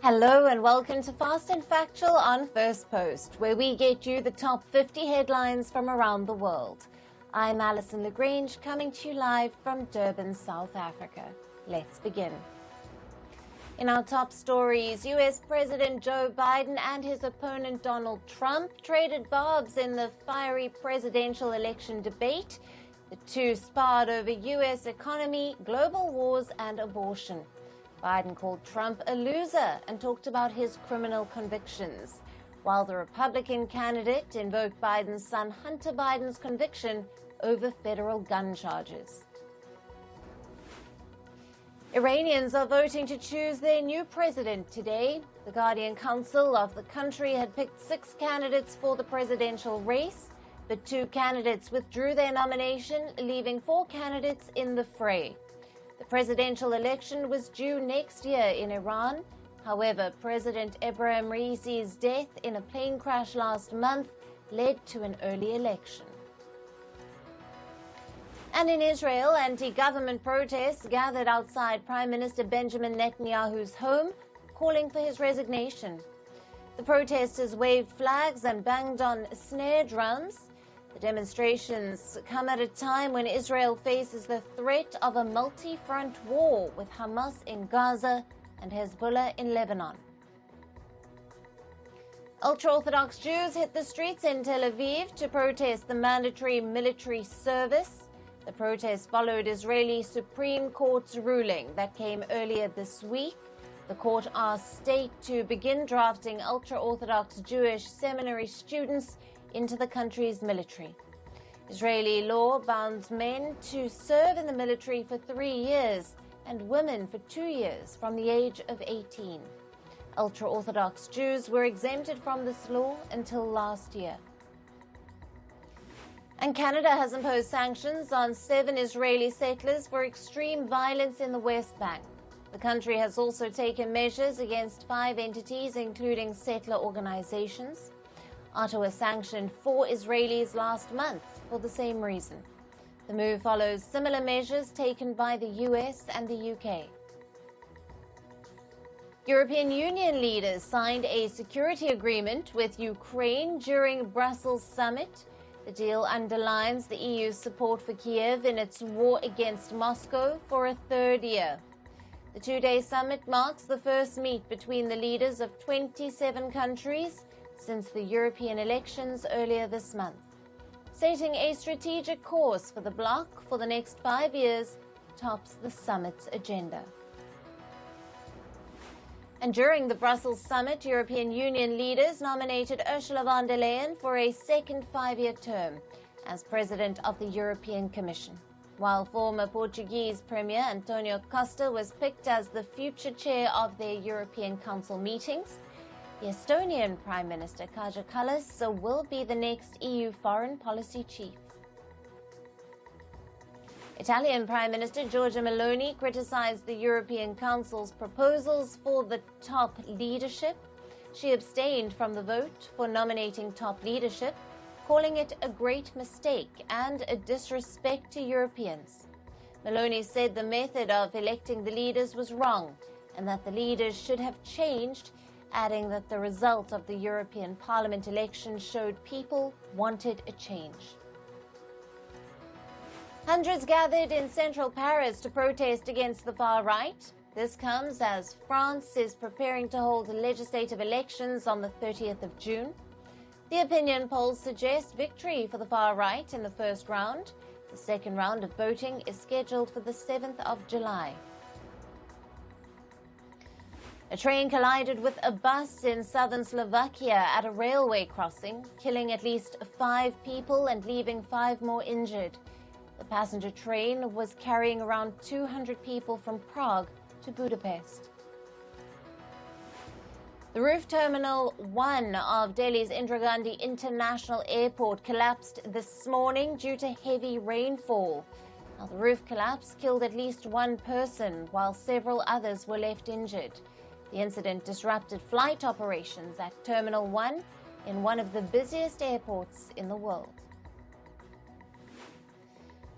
Hello and welcome to Fast and Factual on Firstpost, where we get you the top 50 headlines from around the world. I'm Alison Lagrange, coming to you live from Durban, South Africa. Let's begin. In our top stories, US President Joe Biden and his opponent Donald Trump traded barbs in the fiery presidential election debate. The two sparred over US economy, global wars and abortion. Biden called Trump a loser and talked about his criminal convictions, while the Republican candidate invoked Biden's son Hunter Biden's conviction over federal gun charges. Iranians are voting to choose their new president today. The Guardian Council of the country had picked 6 candidates for the presidential race, but 2 candidates withdrew their nomination, leaving 4 candidates in the fray. The presidential election was due next year in Iran. However, President Ebrahim Raisi's death in a plane crash last month led to an early election. And in Israel, anti-government protests gathered outside Prime Minister Benjamin Netanyahu's home, calling for his resignation. The protesters waved flags and banged on snare drums. The demonstrations come at a time when Israel faces the threat of a multi-front war with Hamas in Gaza and Hezbollah in Lebanon. Ultra-Orthodox Jews hit the streets in Tel Aviv to protest the mandatory military service. The protest followed Israeli Supreme Court's ruling that came earlier this week. The court asked state to begin drafting ultra-Orthodox Jewish seminary students into the country's military. Israeli law bound men to serve in the military for 3 years and women for 2 years from the age of 18. Ultra-Orthodox Jews were exempted from this law until last year. And Canada has imposed sanctions on 7 Israeli settlers for extreme violence in the West Bank. The country has also taken measures against 5 entities, including settler organizations. Ottawa sanctioned 4 Israelis last month for the same reason. The move follows similar measures taken by the US and the UK. European Union leaders signed a security agreement with Ukraine during Brussels summit. The deal underlines the EU's support for Kiev in its war against Moscow for a 3rd year. The 2-day summit marks the first meet between the leaders of 27 countries since the European elections earlier this month, setting a strategic course for the bloc for the next 5 years tops the summit's agenda. And during the Brussels summit, European Union leaders nominated Ursula von der Leyen for a second 5-year term as president of the European Commission, while former Portuguese Premier Antonio Costa was picked as the future chair of their European Council meetings. The Estonian Prime Minister Kaja Kallas will be the next EU foreign policy chief. Italian Prime Minister Giorgia Meloni criticized the European Council's proposals for the top leadership. She abstained from the vote for nominating top leadership, calling it a great mistake and a disrespect to Europeans. Meloni said the method of electing the leaders was wrong and that the leaders should have changed, adding that the result of the European Parliament election showed people wanted a change. Hundreds gathered in central Paris to protest against the far right. This comes as France is preparing to hold legislative elections on the 30th of June. The opinion polls suggest victory for the far right in the first round. The second round of voting is scheduled for the 7th of July. A train collided with a bus in southern Slovakia at a railway crossing, killing at least 5 people and leaving 5 more injured. The passenger train was carrying around 200 people from Prague to Budapest. The roof Terminal 1 of Delhi's Indira Gandhi International Airport collapsed this morning due to heavy rainfall. Now, the roof collapse killed at least 1 person, while several others were left injured. The incident disrupted flight operations at Terminal 1 in one of the busiest airports in the world.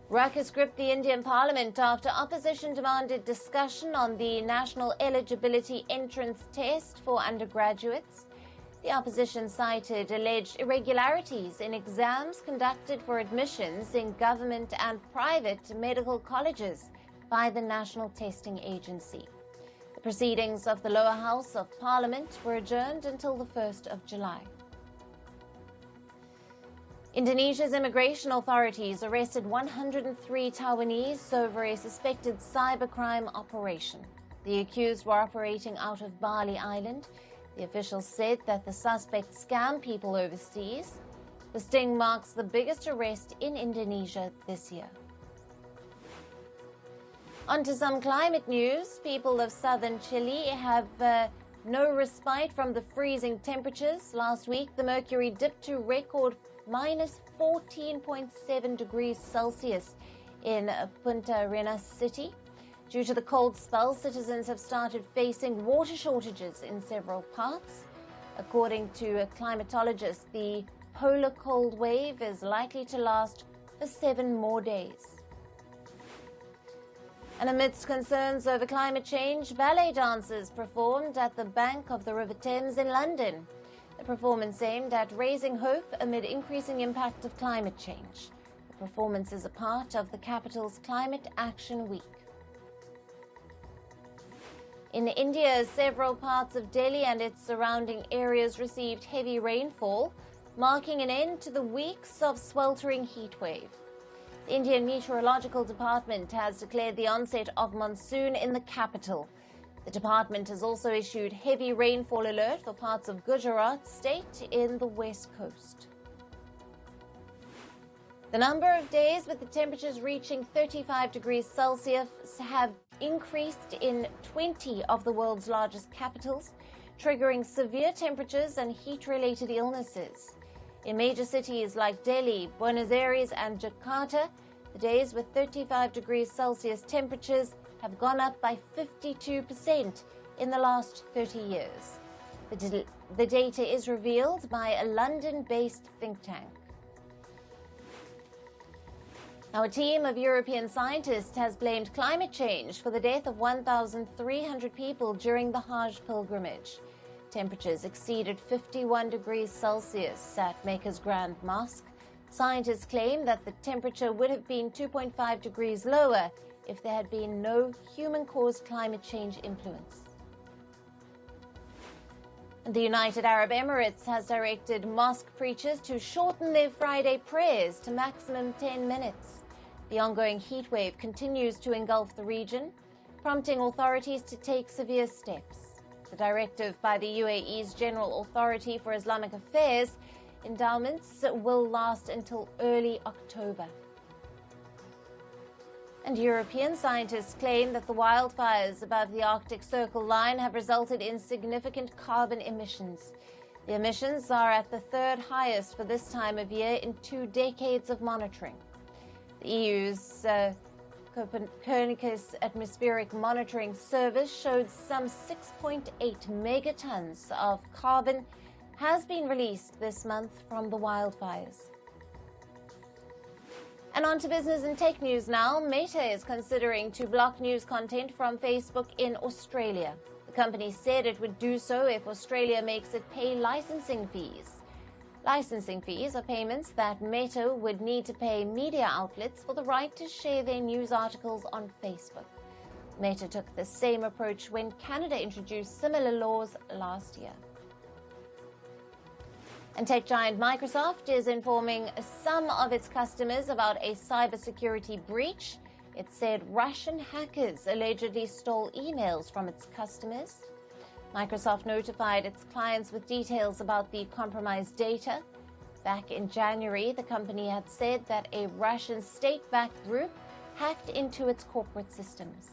Ruckus gripped the Indian Parliament after opposition demanded discussion on the National Eligibility Entrance Test for undergraduates. The opposition cited alleged irregularities in exams conducted for admissions in government and private medical colleges by the National Testing Agency. The proceedings of the lower house of Parliament were adjourned until the 1st of July. Indonesia's immigration authorities arrested 103 Taiwanese over a suspected cybercrime operation. The accused were operating out of Bali Island. The officials said that the suspects scam people overseas. The sting marks the biggest arrest in Indonesia this year. On to some climate news. People of southern Chile have no respite from the freezing temperatures. Last week, the mercury dipped to record minus 14.7 degrees Celsius in Punta Arenas city. Due to the cold spell, citizens have started facing water shortages in several parts. According to climatologists, the polar cold wave is likely to last for 7 more days. And amidst concerns over climate change, ballet dancers performed at the bank of the River Thames in London. The performance aimed at raising hope amid increasing impact of climate change. The performance is a part of the capital's Climate Action Week. In India, several parts of Delhi and its surrounding areas received heavy rainfall, marking an end to the weeks of sweltering heatwave. The Indian Meteorological Department has declared the onset of monsoon in the capital. The department has also issued heavy rainfall alert for parts of Gujarat state in the west coast. The number of days with the temperatures reaching 35 degrees Celsius have increased in 20 of the world's largest capitals, triggering severe temperatures and heat-related illnesses. In major cities like Delhi, Buenos Aires and Jakarta, the days with 35 degrees Celsius temperatures have gone up by 52% in the last 30 years. The data is revealed by a London-based think tank. Now, a team of European scientists has blamed climate change for the death of 1,300 people during the Hajj pilgrimage. Temperatures exceeded 51 degrees Celsius at Mecca's Grand Mosque. Scientists claim that the temperature would have been 2.5 degrees lower if there had been no human-caused climate change influence. The United Arab Emirates has directed mosque preachers to shorten their Friday prayers to maximum 10 minutes. The ongoing heatwave continues to engulf the region, prompting authorities to take severe steps. The directive by the UAE's General Authority for Islamic Affairs endowments will last until early October. And European scientists claim that the wildfires above the Arctic Circle line have resulted in significant carbon emissions. The emissions are at the third highest for this time of year in 2 decades of monitoring. The EU's Copernicus Atmospheric Monitoring Service showed some 6.8 megatons of carbon has been released this month from the wildfires. And on to business and tech news now. Meta is considering to block news content from Facebook in Australia. The company said it would do so if Australia makes it pay licensing fees. Licensing fees are payments that Meta would need to pay media outlets for the right to share their news articles on Facebook. Meta took the same approach when Canada introduced similar laws last year. And tech giant Microsoft is informing some of its customers about a cybersecurity breach. It said Russian hackers allegedly stole emails from its customers. Microsoft notified its clients with details about the compromised data. Back in January, the company had said that a Russian state-backed group hacked into its corporate systems.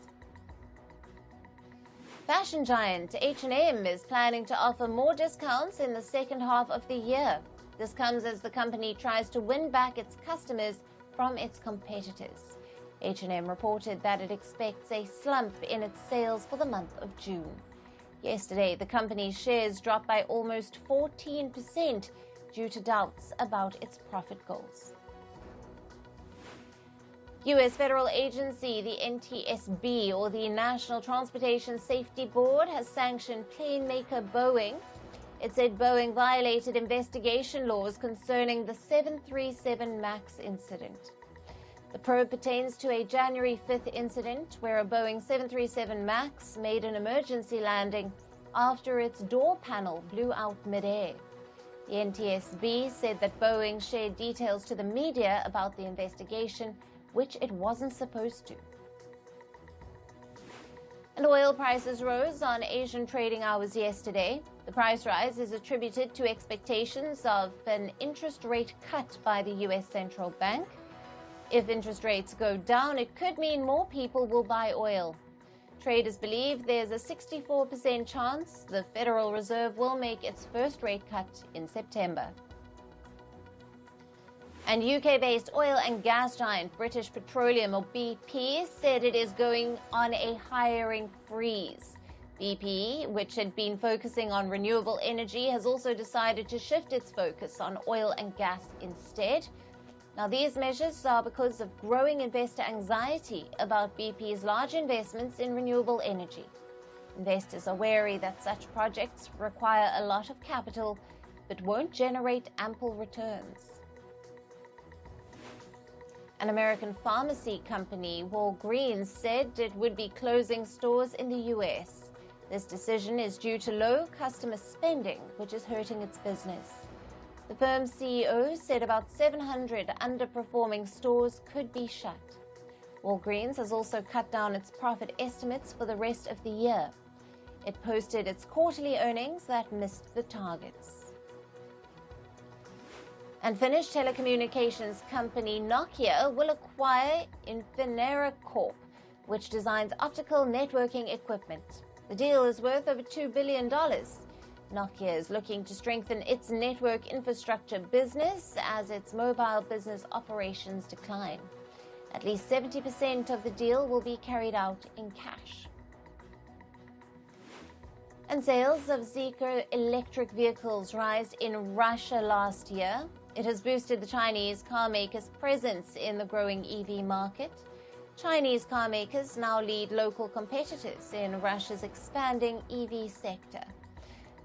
Fashion giant H&M is planning to offer more discounts in the second half of the year. This comes as the company tries to win back its customers from its competitors. H&M reported that it expects a slump in its sales for the month of June. Yesterday, the company's shares dropped by almost 14% due to doubts about its profit goals. U.S. federal agency, the NTSB, or the National Transportation Safety Board, has sanctioned plane maker Boeing. It said Boeing violated investigation laws concerning the 737 MAX incident. The probe pertains to a January 5th incident where a Boeing 737 MAX made an emergency landing after its door panel blew out midair. The NTSB said that Boeing shared details to the media about the investigation, which it wasn't supposed to. And oil prices rose on Asian trading hours yesterday. The price rise is attributed to expectations of an interest rate cut by the U.S. Central Bank. If interest rates go down, it could mean more people will buy oil. Traders believe there's a 64% chance the Federal Reserve will make its first rate cut in September. And UK-based oil and gas giant British Petroleum, or BP, said it is going on a hiring freeze. BP, which had been focusing on renewable energy, has also decided to shift its focus on oil and gas instead. Now, these measures are because of growing investor anxiety about BP's large investments in renewable energy. Investors are wary that such projects require a lot of capital but won't generate ample returns. An American pharmacy company, Walgreens, said it would be closing stores in the U.S. This decision is due to low customer spending, which is hurting its business. The firm's CEO said about 700 underperforming stores could be shut. Walgreens has also cut down its profit estimates for the rest of the year. It posted its quarterly earnings that missed the targets. And Finnish telecommunications company Nokia will acquire Infinera Corp, which designs optical networking equipment. The deal is worth over $2 billion. Nokia is looking to strengthen its network infrastructure business as its mobile business operations decline. At least 70% of the deal will be carried out in cash. And sales of Zeekr electric vehicles rise in Russia last year. It has boosted the Chinese car makers' presence in the growing EV market. Chinese car makers now lead local competitors in Russia's expanding EV sector.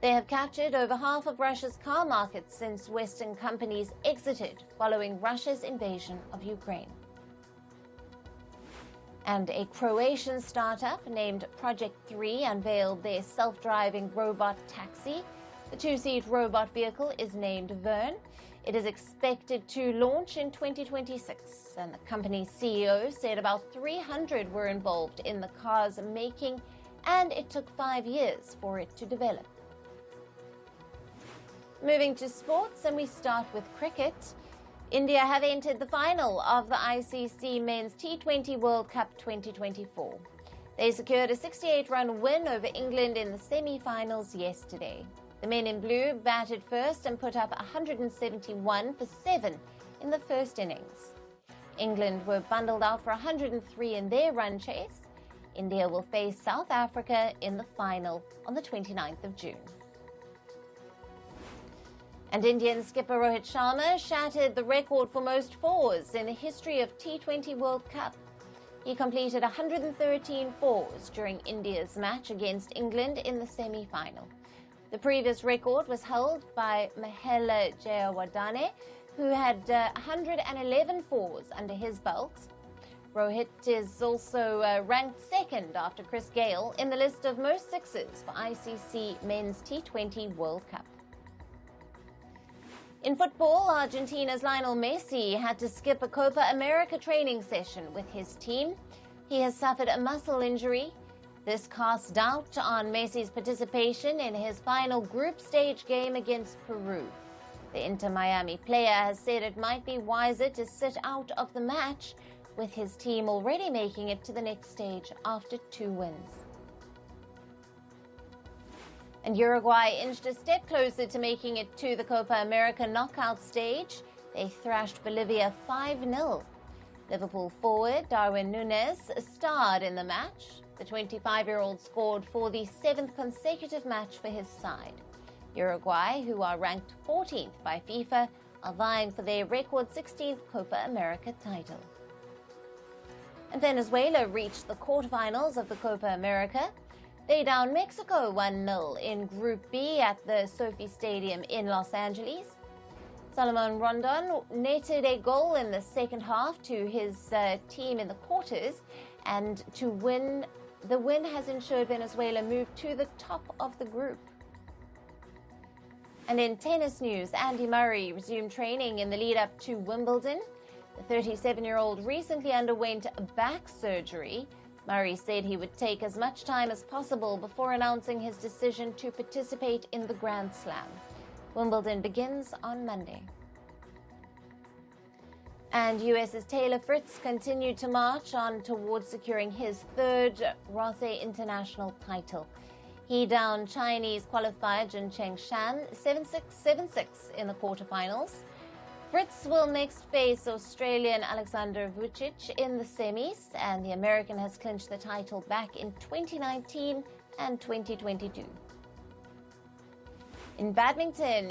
They have captured over half of Russia's car market since Western companies exited following Russia's invasion of Ukraine. And a Croatian startup named Project 3 unveiled their self-driving robot taxi. The two-seat robot vehicle is named Vern. It is expected to launch in 2026, and the company's CEO said about 300 were involved in the car's making, and it took 5 years for it to develop. Moving to sports, and we start with cricket. India have entered the final of the ICC Men's T20 World Cup 2024. They secured a 68-run win over England in the semi-finals yesterday. The men in blue batted first and put up 171 for 7 in the first innings. England were bundled out for 103 in their run chase. India will face South Africa in the final on the 29th of June. And Indian skipper Rohit Sharma shattered the record for most fours in the history of T20 World Cup. He completed 113 fours during India's match against England in the semi-final. The previous record was held by Mahela Jayawardene, who had 111 fours under his belt. Rohit is also ranked second after Chris Gayle in the list of most sixes for ICC Men's T20 World Cup. In football, Argentina's Lionel Messi had to skip a Copa America training session with his team. He has suffered a muscle injury. This casts doubt on Messi's participation in his final group stage game against Peru. The Inter Miami player has said it might be wiser to sit out of the match, with his team already making it to the next stage after 2 wins. And Uruguay inched a step closer to making it to the Copa America knockout stage. They thrashed Bolivia 5-0. Liverpool forward Darwin Núñez starred in the match. The 25-year-old scored for the 7th consecutive match for his side. Uruguay, who are ranked 14th by FIFA, are vying for their record 16th Copa America title. And Venezuela reached the quarterfinals of the Copa America. They downed Mexico 1-0 in Group B at the Sophie Stadium in Los Angeles. Salomon Rondon netted a goal in the second half to his team in the quarters, and the win has ensured Venezuela move to the top of the group. And in tennis news, Andy Murray resumed training in the lead-up to Wimbledon. The 37-year-old recently underwent back surgery. Murray said he would take as much time as possible before announcing his decision to participate in the Grand Slam. Wimbledon begins on Monday. And US's Taylor Fritz continued to march on towards securing his third Rothé International title. He downed Chinese qualifier Jin Chengshan 7-6, 7-6 in the quarterfinals. Fritz will next face Australian Alexander Vucic in the semis, and the American has clinched the title back in 2019 and 2022. In badminton,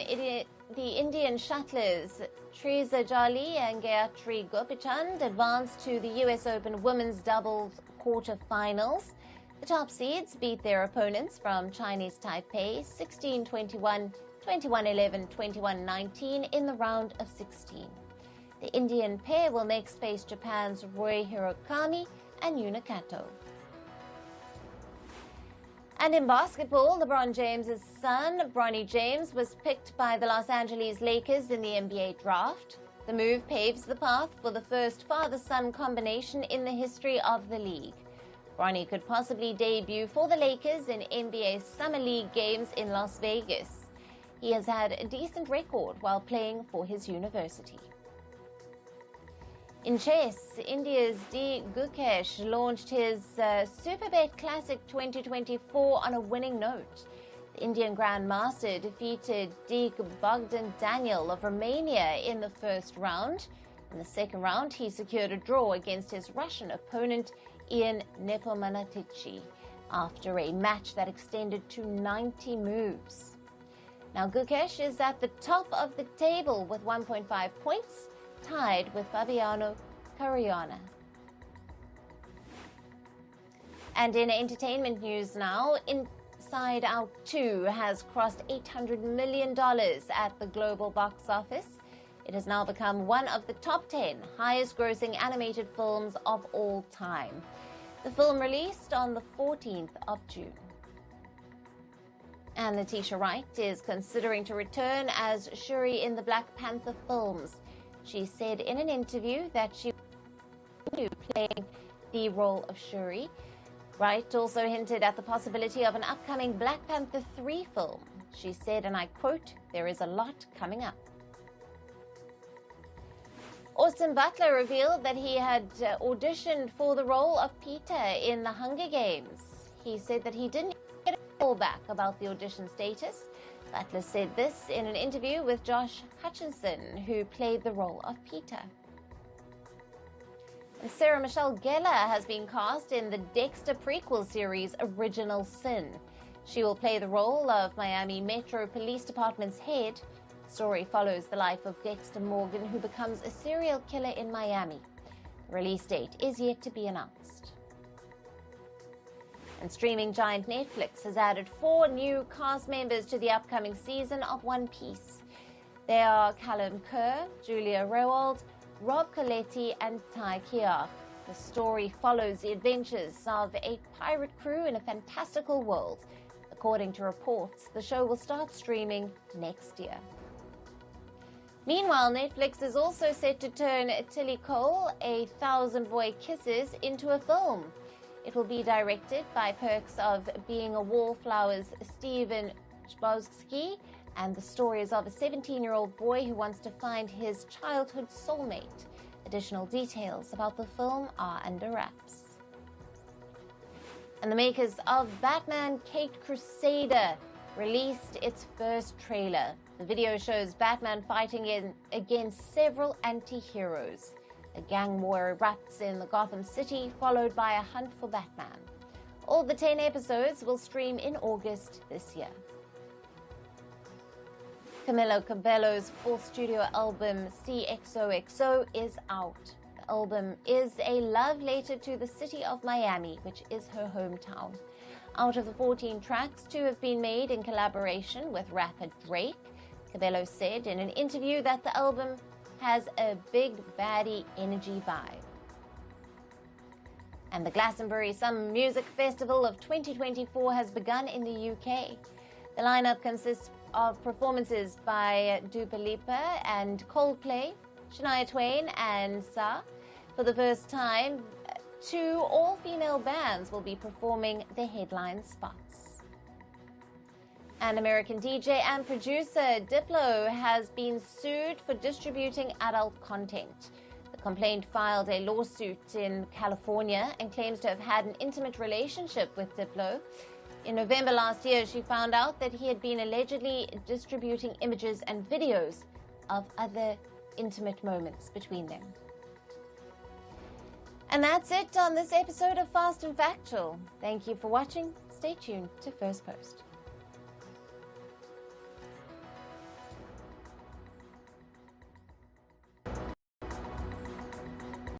the Indian shuttlers Trisa Jali and Gayatri Gopichand advanced to the US Open women's doubles quarterfinals. The top seeds beat their opponents from Chinese Taipei 16-21, 21-11, 21-19 in the round of 16. The Indian pair will next face Japan's Roi Hirokami and Yuna Kato. And in basketball, LeBron James' son, Bronny James, was picked by the Los Angeles Lakers in the NBA draft. The move paves the path for the first father-son combination in the history of the league. Bronny could possibly debut for the Lakers in NBA Summer League games in Las Vegas. He has had a decent record while playing for his university. In chess, India's D. Gukesh launched his Superbet Classic 2024 on a winning note. The Indian Grandmaster defeated Deek Bogdan Daniel of Romania in the first round. In the second round, he secured a draw against his Russian opponent, Ian Nepomuceno, after a match that extended to 90 moves. Now, Gukesh is at the top of the table with 1.5 points, tied with Fabiano Caruana. And in entertainment news now, Inside Out 2 has crossed $800 million at the global box office. It has now become one of the top 10 highest-grossing animated films of all time. The film released on the 14th of June. And Letitia Wright is considering to return as Shuri in the Black Panther films. She said in an interview that she will continue playing the role of Shuri. Wright also hinted at the possibility of an upcoming Black Panther 3 film. She said, and I quote, "There is a lot coming up." Austin Butler revealed that he had auditioned for the role of Peter in the Hunger Games. He said that he didn't get a call back about the audition status. Butler said this in an interview with Josh Hutcherson, who played the role of Peter. And Sarah Michelle Gellar has been cast in the Dexter prequel series Original Sin. She will play the role of Miami Metro Police Department's head. The story follows the life of Dexter Morgan, who becomes a serial killer in Miami. The release date is yet to be announced. And streaming giant Netflix has added 4 new cast members to the upcoming season of One Piece. They are Callum Kerr, Julia Rowald, Rob Coletti, and Ty Keogh. The story follows the adventures of a pirate crew in a fantastical world. According to reports, the show will start streaming next year. Meanwhile, Netflix is also set to turn Tilly Cole, A Thousand Boy Kisses, into a film. It will be directed by Perks of Being a Wallflower's Steven Chbosky, and the story is of a 17-year-old boy who wants to find his childhood soulmate. Additional details about the film are under wraps. And the makers of Batman Caped Crusader released its first trailer. The video shows Batman fighting against several anti-heroes. A gang war erupts in the Gotham City, followed by a hunt for Batman. All the 10 episodes will stream in August this year. Camilo Cabello's 4th studio album, CXOXO, is out. The album is a love letter to the city of Miami, which is her hometown. Out of the 14 tracks, 2 have been made in collaboration with rapper Drake. Cabello said in an interview that the album has a big baddie energy vibe. And the Glastonbury Summer Music Festival of 2024 has begun in the UK. The lineup consists of performances by Dua Lipa and Coldplay, Shania Twain and Sa. For the first time, 2 all-female bands will be performing the headline spots. An American DJ and producer, Diplo, has been sued for distributing adult content. The complaint filed a lawsuit in California and claims to have had an intimate relationship with Diplo. In November last year, she found out that he had been allegedly distributing images and videos of other intimate moments between them. And that's it on this episode of Fast and Factual. Thank you for watching. Stay tuned to Firstpost.